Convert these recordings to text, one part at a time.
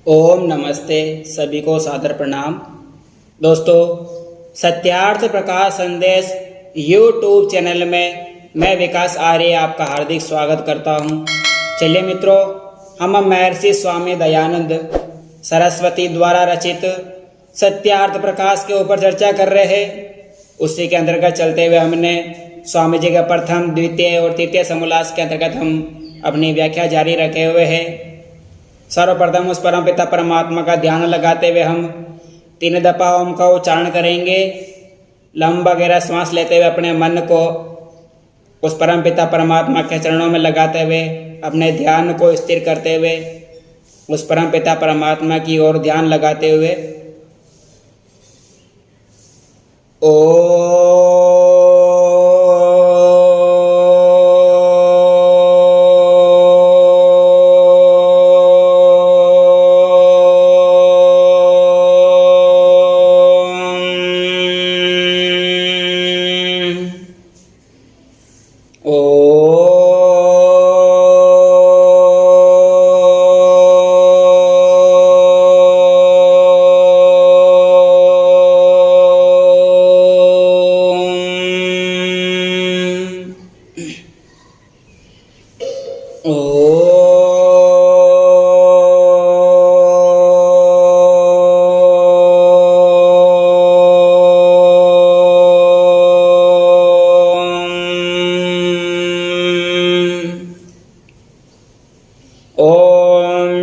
ओम नमस्ते, सभी को सादर प्रणाम। दोस्तों, सत्यार्थ प्रकाश संदेश यूट्यूब चैनल में मैं विकास आर्य आपका हार्दिक स्वागत करता हूं। चलिए मित्रों, हम महर्षि स्वामी दयानंद सरस्वती द्वारा रचित सत्यार्थ प्रकाश के ऊपर चर्चा कर रहे हैं। उसी के अंतर्गत चलते हुए हमने स्वामी जी का प्रथम, द्वितीय और तृतीय समोल्लास के अंतर्गत हम अपनी व्याख्या जारी रखे हुए हैं। सर्वप्रथम उस परम पिता परमात्मा का ध्यान लगाते हुए हम 3 दफा ओम का उच्चारण करेंगे। लंबा गहरा श्वास लेते हुए अपने मन को उस परम पिता परमात्मा के चरणों में लगाते हुए अपने ध्यान को स्थिर करते हुए उस परम पिता परमात्मा की ओर ध्यान लगाते हुए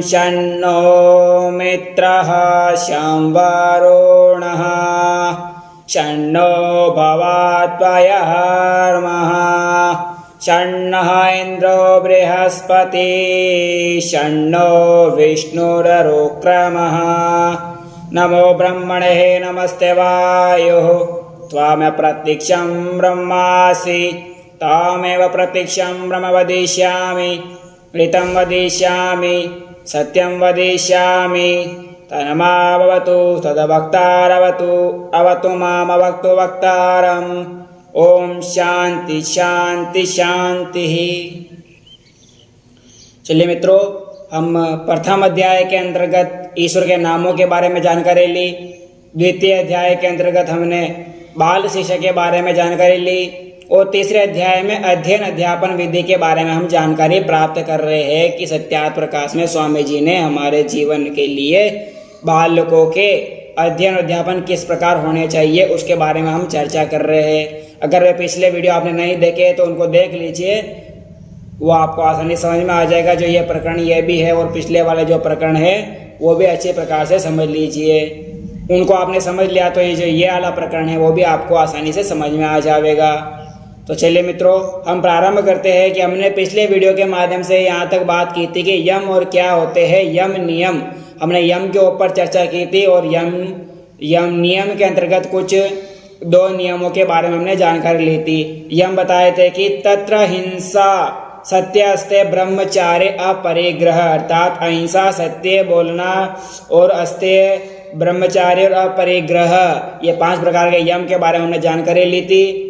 शन्नो मित्रः शं वरुणः शन्नो भवत्वयर्मः शन्नः इन्द्रो बृहस्पति शन्नो विष्णुरुक्रमः नमो ब्रह्मणे नमस्ते वायुः त्वमेव प्रत्यक्षं ब्रह्मासि त्वमेव प्रत्यक्षं ब्रह्म वदिष्यामि ऋतं वदिष्यामि सत्यं वदिष्यामि तन्मावतु तद्वक्तारवतु अवतु मामवक्तु वक्तारम्। ओम शांति शांति शांति। चलिए मित्रों, हम प्रथम अध्याय के अंतर्गत ईश्वर के नामों के बारे में जानकारी ली। द्वितीय अध्याय के अंतर्गत हमने बाल शिक्षा के बारे में जानकारी ली और तीसरे अध्याय में अध्ययन अध्यापन विधि के बारे में हम जानकारी प्राप्त कर रहे हैं कि सत्यार्थ प्रकाश में स्वामी जी ने हमारे जीवन के लिए बालकों के अध्ययन अध्यापन किस प्रकार होने चाहिए उसके बारे में हम चर्चा कर रहे हैं। अगर वे पिछले वीडियो आपने नहीं देखे तो उनको देख लीजिए, वो आपको आसानी समझ में आ जाएगा। जो ये प्रकरण ये भी है और पिछले वाले जो प्रकरण है वो भी अच्छे प्रकार से समझ लीजिए। उनको आपने समझ लिया तो ये जो ये वाला प्रकरण है वो भी आपको आसानी से समझ में आ जाएगा। तो चलिए मित्रों, हम प्रारंभ करते हैं कि हमने पिछले वीडियो के माध्यम से यहाँ तक बात की थी कि यम और क्या होते हैं। यम नियम, हमने यम के ऊपर चर्चा की थी और यम नियम के अंतर्गत कुछ 2 नियमों के बारे में हमने जानकारी ली थी। यम बताए थे कि तत्र हिंसा सत्य अस्ते ब्रह्मचार्य अपरिग्रह, अर्थात अहिंसा सत्य बोलना और अस्ते ब्रह्मचार्य और अपरिग्रह, ये 5 प्रकार के यम के बारे में हमने जानकारी ली थी।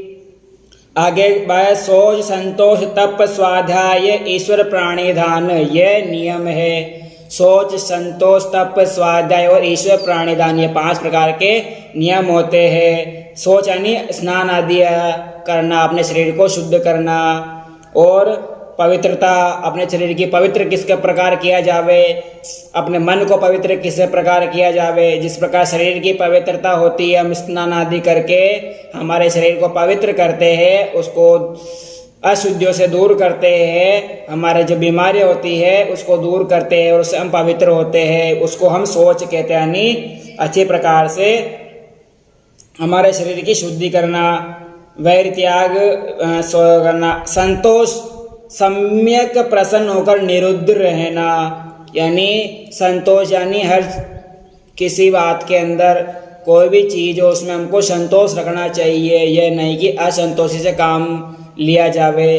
आगे बाय सोच संतोष तप स्वाध्याय ईश्वर प्राणिधान, ये नियम है। सोच संतोष तप स्वाध्याय और ईश्वर प्राणिधान, ये 5 प्रकार के नियम होते हैं। सोच यानी स्नान आदि करना, अपने शरीर को शुद्ध करना, और पवित्रता, अपने शरीर की पवित्र किस प्रकार किया जावे, अपने मन को पवित्र किस प्रकार किया जावे। जिस प्रकार शरीर की पवित्रता होती है, हम स्नान आदि करके हमारे शरीर को पवित्र करते हैं, उसको अशुद्धियों से दूर करते हैं, हमारे जो बीमारी होती है उसको दूर करते हैं और उससे हम पवित्र होते हैं। उसको हम सोच कहते हैं, यानी अच्छे प्रकार से हमारे शरीर की शुद्धि करना, वैर त्याग करना। संतोष सम्यक प्रसन्न होकर निरुद्ध रहना, यानी संतोष यानी हर किसी बात के अंदर कोई भी चीज़ हो उसमें हमको संतोष रखना चाहिए। यह नहीं कि असंतोषी से काम लिया जावे।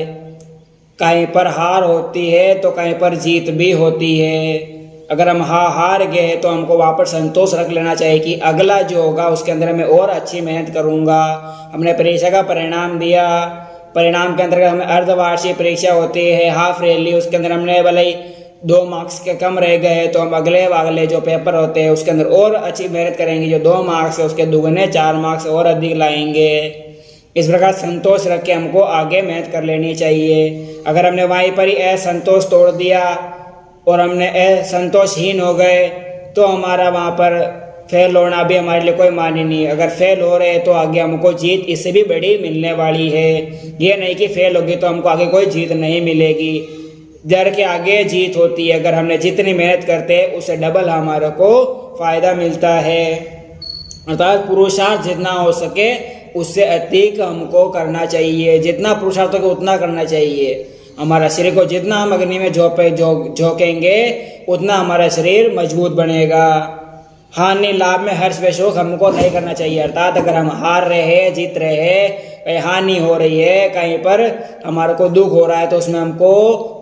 कहीं पर हार होती है तो कहीं पर जीत भी होती है। अगर हम हार गए तो हमको वापस संतोष रख लेना चाहिए कि अगला जो होगा उसके अंदर मैं और अच्छी मेहनत करूँगा। हमने परीक्षा का परिणाम दिया, परिणाम के अंतर्गत हमें अर्धवार्षिक परीक्षा होती है, हाफ रैली, उसके अंदर हमने भले 2 मार्क्स के कम रह गए तो हम अगले वाले जो पेपर होते हैं उसके अंदर और अच्छी मेहनत करेंगे, जो 2 मार्क्स है उसके दुगने 4 मार्क्स और अधिक लाएंगे। इस प्रकार संतोष रख के हमको आगे मेहनत कर लेनी चाहिए। अगर हमने वहीं पर ही असंतोष तोड़ दिया और हमने असंतोषहीन हो गए तो हमारा वहाँ पर फेल होना भी हमारे लिए कोई मायने नहीं है। अगर फेल हो रहे तो आगे हमको जीत इससे भी बड़ी मिलने वाली है। ये नहीं कि फेल होगी तो हमको आगे कोई जीत नहीं मिलेगी, डर के आगे जीत होती है। अगर हमने जितनी मेहनत करते हैं उससे डबल हमारे को फायदा मिलता है। अर्थात पुरुषार्थ जितना हो सके उससे अधिक हमको करना चाहिए, जितना पुरुषार्थ होगा उतना करना चाहिए। हमारा शरीर को जितना हम अग्नि में झोंकेंगे उतना हमारा शरीर मजबूत बनेगा। हानि लाभ में हर्ष व शोक हमको नहीं करना चाहिए। अर्थात अगर हम हार रहे हैं, जीत रहे हैं, कहीं हानि हो रही है, कहीं पर हमारे को दुख हो रहा है तो उसमें हमको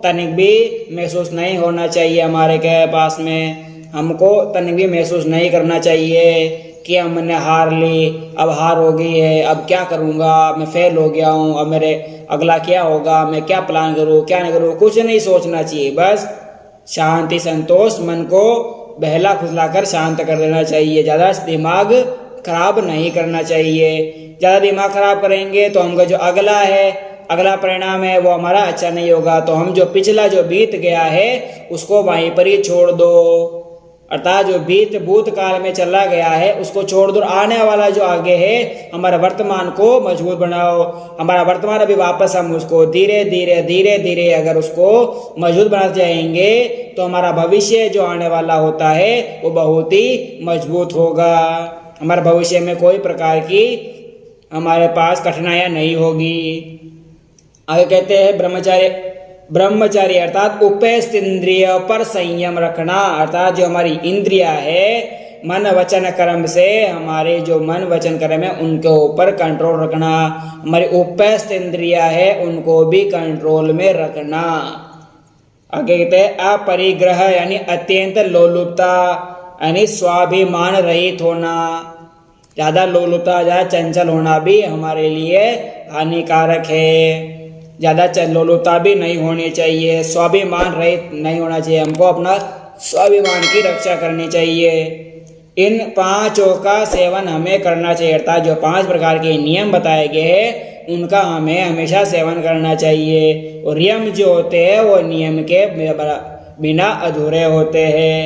तनिक भी महसूस नहीं होना चाहिए। हमारे के पास में हमको तनिक भी महसूस नहीं करना चाहिए कि हमने हार ली, अब हार हो गई है, अब क्या करूँगा, मैं फेल हो गया हूँ, अब मेरे अगला क्या होगा, मैं क्या प्लान करूँ, क्या नहीं करूँ, कुछ नहीं सोचना चाहिए। बस शांति संतोष मन को बहला फुसलाकर शांत कर देना चाहिए। ज़्यादा दिमाग खराब नहीं करना चाहिए। ज़्यादा दिमाग खराब करेंगे तो हमका जो अगला परिणाम है वो हमारा अच्छा नहीं होगा। तो हम जो पिछला जो बीत गया है उसको वहीं पर ही छोड़ दो। अर्थात जो भूतकाल में चला गया है उसको छोड़ दो। आने वाला जो आगे है हमारा वर्तमान को मजबूत बनाओ। हमारा वर्तमान अभी वापस हम उसको धीरे धीरे अगर उसको मजबूत बनाते जाएंगे तो हमारा भविष्य जो आने वाला होता है वो बहुत ही मजबूत होगा। हमारे भविष्य में कोई प्रकार की हमारे पास कठिनाइयाँ नहीं होगी। आगे कहते हैं ब्रह्मचारी अर्थात उपस्थ इंद्रिय पर संयम रखना। अर्थात जो हमारी इंद्रिया है मन वचन कर्म से, हमारे जो मन वचन कर्म है उनके ऊपर कंट्रोल रखना। हमारी उपस्थ इंद्रिया है उनको भी कंट्रोल में रखना। आगे कहते हैं अपरिग्रह यानी अत्यंत लोलुपता यानी स्वाभिमान रहित होना। ज़्यादा लोलुपता, ज़्यादा चंचल होना भी हमारे लिए हानिकारक है। ज़्यादा लोलुपता भी नहीं होनी चाहिए, स्वाभिमान रहित नहीं होना चाहिए। हमको अपना स्वाभिमान की रक्षा करनी चाहिए। इन 5 का सेवन हमें करना चाहिए। अर्थात जो 5 प्रकार के नियम बताए गए हैं उनका हमें हमेशा सेवन करना चाहिए। और नियम जो होते हैं वो नियम के बिना अधूरे होते हैं,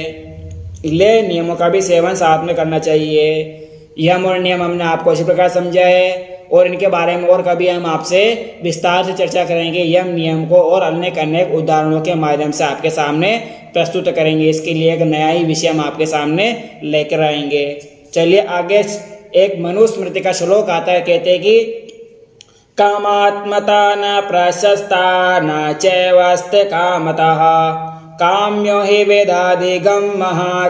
इसलिए नियमों का भी सेवन साथ में करना चाहिए। यम और नियम हमने आपको इसी प्रकार समझा है और इनके बारे में और कभी हम आपसे विस्तार से चर्चा करेंगे। यम नियम को और अनेक उदाहरणों के माध्यम से आपके सामने प्रस्तुत करेंगे। इसके लिए एक नया ही विषय हम आपके सामने लेकर आएंगे। चलिए आगे एक मनुस्मृति का श्लोक आता है। कहते हैं कि कामात्मता न प्रशस्ता न चैवास्ते कामतः काम्यो हि वेदाधिगम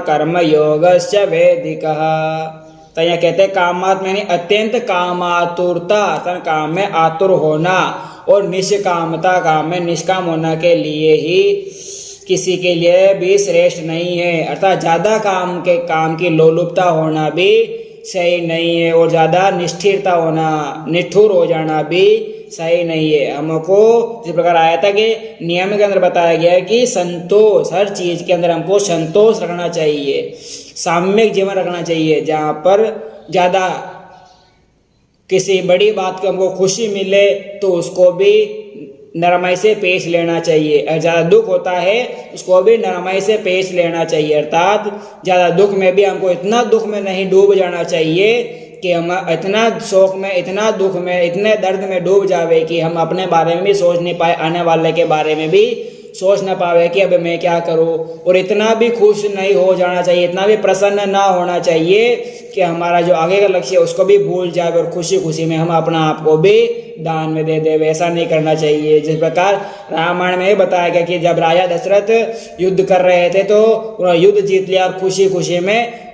कर्म योगस्य वेदिकः। तो यहाँ कहते हैं कामात्मा यानी अत्यंत कामातुरता, अर्थात काम में आतुर होना, और निष्कामता काम में निष्काम होना के लिए ही किसी के लिए भी श्रेष्ठ नहीं है। अर्थात ज़्यादा काम की लोलुपता होना भी सही नहीं है और ज़्यादा निष्ठुरता होना, निष्ठुर हो जाना भी सही नहीं है। हमको जिस प्रकार आया था कि नियम के अंदर बताया गया है कि संतोष, हर चीज़ के अंदर हमको संतोष रखना चाहिए, साम्यक जीवन रखना चाहिए। जहाँ पर ज़्यादा किसी बड़ी बात को हमको खुशी मिले तो उसको भी नरमाई से पेश लेना चाहिए। अगर ज़्यादा दुख होता है उसको भी नरमाई से पेश लेना चाहिए। अर्थात ज़्यादा दुख में भी हमको इतना दुख में नहीं डूब जाना चाहिए कि हम इतना शोक में, इतना दुख में, इतने दर्द में डूब जावे कि हम अपने बारे में भी सोच नहीं पाए, आने वाले के बारे में भी सोच ना पावे कि अब मैं क्या करूं। और इतना भी खुश नहीं हो जाना चाहिए, इतना भी प्रसन्न ना होना चाहिए कि हमारा जो आगे का लक्ष्य है उसको भी भूल जाए और खुशी खुशी में हम अपना आप को भी दान में दे दे। ऐसा नहीं करना चाहिए। जिस प्रकार रामायण में बताया गया कि जब राजा दशरथ युद्ध कर रहे थे तो उन्होंने युद्ध जीत लिया और खुशी खुशी में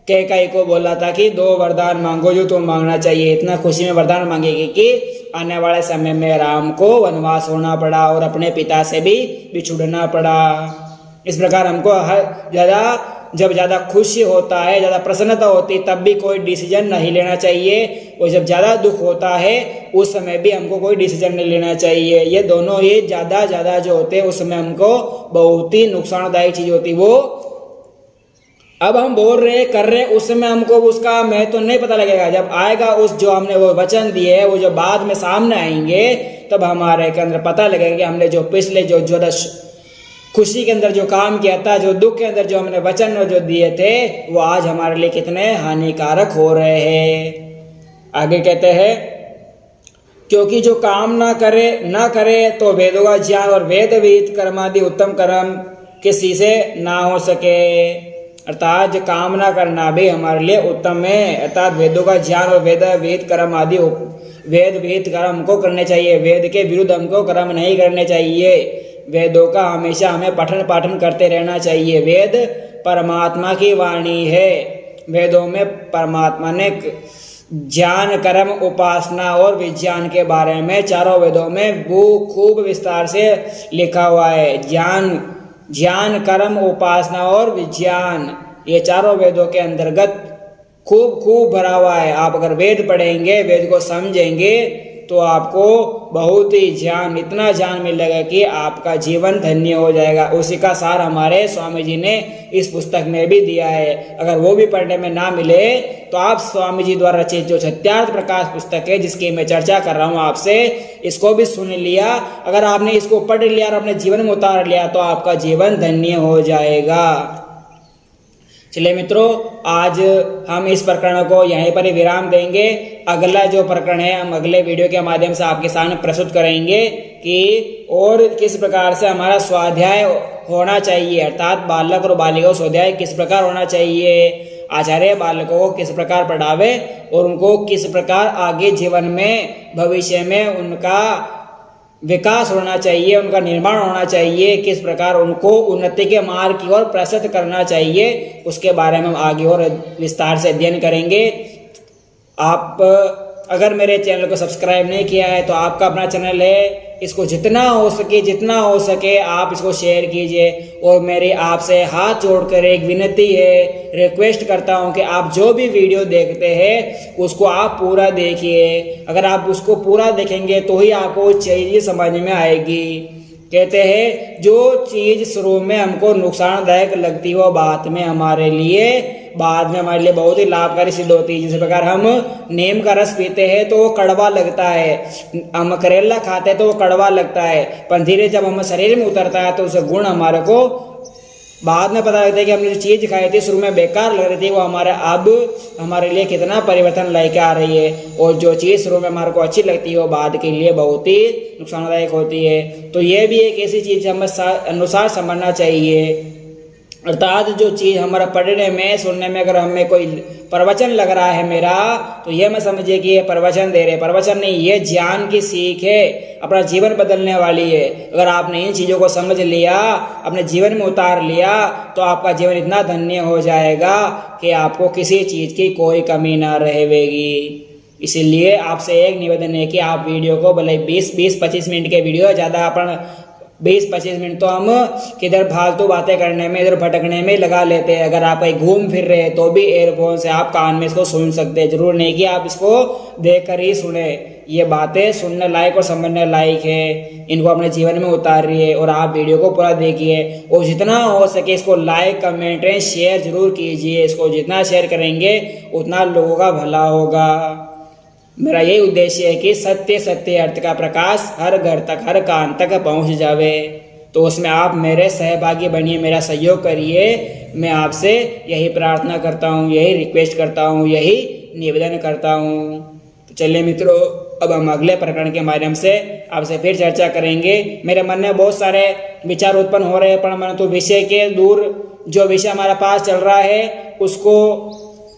कैकेयी को बोला था कि 2 वरदान मांगो जो तुम मांगना चाहिए। इतना खुशी में वरदान मांगेगी कि आने वाले समय में राम को वनवास होना पड़ा और अपने पिता से भी बिछुड़ना पड़ा। इस प्रकार हमको ज़्यादा जब ज़्यादा खुशी होता है, ज़्यादा प्रसन्नता होती है, तब भी कोई डिसीजन नहीं लेना चाहिए, और जब ज़्यादा दुख होता है उस समय भी हमको कोई डिसीजन नहीं लेना चाहिए। ये दोनों ही ज़्यादा जो होते हैं उस समय हमको बहुत ही नुकसानदायक चीज़ होती है। वो अब हम बोल रहे कर रहे उस समय हमको उसका महत्व तो नहीं पता लगेगा, जब आएगा उस जो हमने वो वचन दिए है वो जो बाद में सामने आएंगे तब हमारे के अंदर पता लगेगा कि हमने जो पिछले जो खुशी के अंदर जो काम किया था, जो दुख के अंदर जो हमने वचन जो दिए थे वो आज हमारे लिए कितने हानिकारक हो रहे हैं। आगे कहते हैं, क्योंकि जो काम ना करे तो वेदों का ज्ञान और वेद विहित कर्मादि उत्तम कर्म किसी से ना हो सके। अर्थात काम ना करना भी हमारे लिए उत्तम है। अर्थात वेदों का ज्ञान और वेद विहित कर्म आदि वेद विहित कर्म हमको करने चाहिए, वेद के विरुद्ध हमको कर्म नहीं करने चाहिए। वेदों का हमेशा हमें पठन पाठन करते रहना चाहिए। वेद परमात्मा की वाणी है। वेदों में परमात्मा ने ज्ञान कर्म उपासना और विज्ञान के बारे में चारों वेदों में वो खूब विस्तार से लिखा हुआ है। ज्ञान कर्म उपासना और विज्ञान, ये चारों वेदों के अंतर्गत खूब भरा हुआ है। आप अगर वेद पढ़ेंगे, वेद को समझेंगे तो आपको बहुत ही ज्ञान, इतना ज्ञान मिलेगा कि आपका जीवन धन्य हो जाएगा। उसी का सार हमारे स्वामी जी ने इस पुस्तक में भी दिया है। अगर वो भी पढ़ने में ना मिले तो आप स्वामी जी द्वारा रचित जो सत्यार्थ प्रकाश पुस्तक है जिसकी मैं चर्चा कर रहा हूँ आपसे, इसको भी सुन लिया। अगर आपने इसको पढ़ लिया और अपने जीवन में उतार लिया तो आपका जीवन धन्य हो जाएगा। चलिए मित्रों, आज हम इस प्रकरण को यहीं पर ही विराम देंगे। अगला जो प्रकरण है हम अगले वीडियो के माध्यम से आपके सामने प्रस्तुत करेंगे कि और किस प्रकार से हमारा स्वाध्याय होना चाहिए, अर्थात बालक और बालिका का स्वाध्याय किस प्रकार होना चाहिए, आचार्य बालकों को किस प्रकार पढ़ावे और उनको किस प्रकार आगे जीवन में भविष्य में उनका विकास होना चाहिए, उनका निर्माण होना चाहिए, किस प्रकार उनको उन्नति के मार्ग की ओर प्रस्तुत करना चाहिए, उसके बारे में हम आगे और विस्तार से अध्ययन करेंगे। आप अगर मेरे चैनल को सब्सक्राइब नहीं किया है तो आपका अपना चैनल है, इसको जितना हो सके आप इसको शेयर कीजिए। और मेरी आपसे हाथ जोड़कर एक विनती है, रिक्वेस्ट करता हूं कि आप जो भी वीडियो देखते हैं उसको आप पूरा देखिए। अगर आप उसको पूरा देखेंगे तो ही आपको चीज़ समझ में आएगी। कहते हैं जो चीज़ शुरू में हमको नुकसानदायक लगती हो बाद में हमारे लिए बहुत ही लाभकारी सिद्ध होती है। जिस प्रकार हम नीम का रस पीते हैं तो वो कड़वा लगता है, हम करेला खाते हैं तो वो कड़वा लगता है, पर धीरे जब हम शरीर में उतरता है तो उसका गुण हमारे को बाद में पता लगता है कि हमने जो चीज़ खाई थी शुरू में बेकार लग रही थी वो हमारे लिए कितना परिवर्तन लेके आ रही है। और जो चीज़ शुरू में हमारे को अच्छी लगती है वो बाद के लिए बहुत ही नुकसानदायक होती है। तो ये भी एक ऐसी चीज़ हमें अनुसार समझना चाहिए। अर्थात जो चीज़ हमारा पढ़ने में सुनने में अगर हमें कोई प्रवचन लग रहा है मेरा, तो ये मैं समझिए कि ये प्रवचन दे रहे, प्रवचन नहीं, ये ज्ञान की सीख है, अपना जीवन बदलने वाली है। अगर आपने इन चीज़ों को समझ लिया, अपने जीवन में उतार लिया तो आपका जीवन इतना धन्य हो जाएगा कि आपको किसी चीज़ की कोई कमी ना रहेगी। इसीलिए आपसे एक निवेदन है कि आप वीडियो को भले 20-25 मिनट के वीडियो, ज़्यादा अपन 20-25 मिनट तो हम किधर फालतू बातें करने में, इधर भटकने में लगा लेते हैं। अगर आप कहीं घूम फिर रहे हैं तो भी एयरफोन से आप कान में इसको सुन सकते हैं। जरूर नहीं कि आप इसको देख कर ही सुने। ये बातें सुनने लायक और समझने लायक है, इनको अपने जीवन में उतारिए और आप वीडियो को पूरा देखिए। और जितना हो सके इसको लाइक कमेंट शेयर जरूर कीजिए। इसको जितना शेयर करेंगे उतना लोगों का भला होगा। मेरा यही उद्देश्य है कि सत्य अर्थ का प्रकाश हर घर तक, हर कान तक पहुंच जावे। तो उसमें आप मेरे सहभागी बनिए, मेरा सहयोग करिए। मैं आपसे यही प्रार्थना करता हूँ, यही रिक्वेस्ट करता हूँ, यही निवेदन करता हूँ। तो चलिए मित्रों, अब हम अगले प्रकरण के माध्यम से आपसे फिर चर्चा करेंगे। मेरे मन में बहुत सारे विचार उत्पन्न हो रहे हैं, पर मैं तो विषय के दूर जो विषय हमारे पास चल रहा है उसको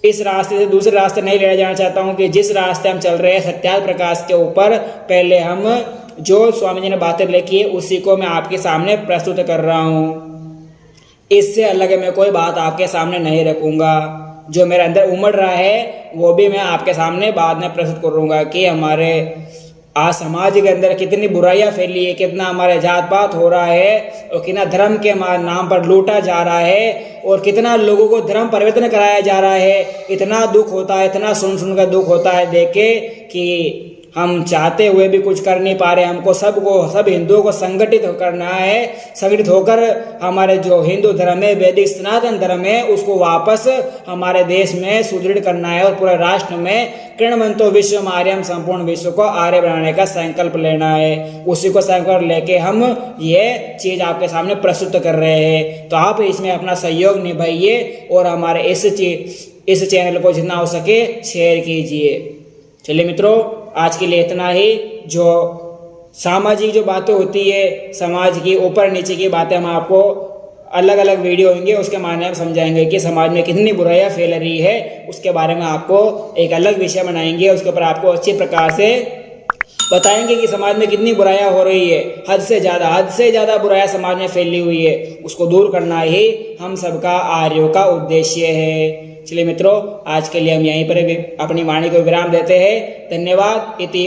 इस रास्ते से दूसरे रास्ते नहीं लेना जाना चाहता हूँ कि जिस रास्ते हम चल रहे हैं सत्यार्थ प्रकाश के ऊपर, पहले हम जो स्वामी जी ने बातें लिखी है उसी को मैं आपके सामने प्रस्तुत कर रहा हूँ। इससे अलग मैं कोई बात आपके सामने नहीं रखूँगा। जो मेरे अंदर उमड़ रहा है वो भी मैं आपके सामने बाद में प्रस्तुत करूँगा कि हमारे आज समाज के अंदर कितनी बुराइयां फैली है, कितना हमारे जात पात हो रहा है और कितना धर्म के नाम पर लूटा जा रहा है और कितना लोगों को धर्म परिवर्तन कराया जा रहा है। इतना दुख होता है, इतना सुन कर दुख होता है देख के कि हम चाहते हुए भी कुछ कर नहीं पा रहे। हमको सब हिंदुओं को संगठित करना है, संगठित होकर हमारे जो हिंदू धर्म है, वैदिक सनातन धर्म है, उसको वापस हमारे देश में सुदृढ़ करना है और पूरे राष्ट्र में कृणवंतो विश्व आर्यम संपूर्ण विश्व को आर्य बनाने का संकल्प लेना है। उसी को संकल्प लेके हम ये चीज आपके सामने प्रस्तुत कर रहे हैं। तो आप इसमें अपना सहयोग निभाइए और हमारे इस चैनल को जितना हो सके शेयर कीजिए। चलिए मित्रों, आज के लिए इतना ही। जो सामाजिक जो बातें होती है, समाज की ऊपर नीचे की बातें हम आपको अलग अलग वीडियो होंगे उसके माध्यम से समझाएंगे कि समाज में कितनी बुराइयां फैल रही है। उसके बारे में आपको एक अलग विषय बनाएंगे, उसके ऊपर आपको अच्छी प्रकार से बताएंगे कि समाज में कितनी बुराइयां हो रही है। हद से ज़्यादा बुराइयां समाज में फैली हुई है। उसको दूर करना ही हम सबका आर्यों का उद्देश्य है। चलिए मित्रों, आज के लिए हम यहीं पर अपनी वाणी को विराम देते हैं। धन्यवाद। इति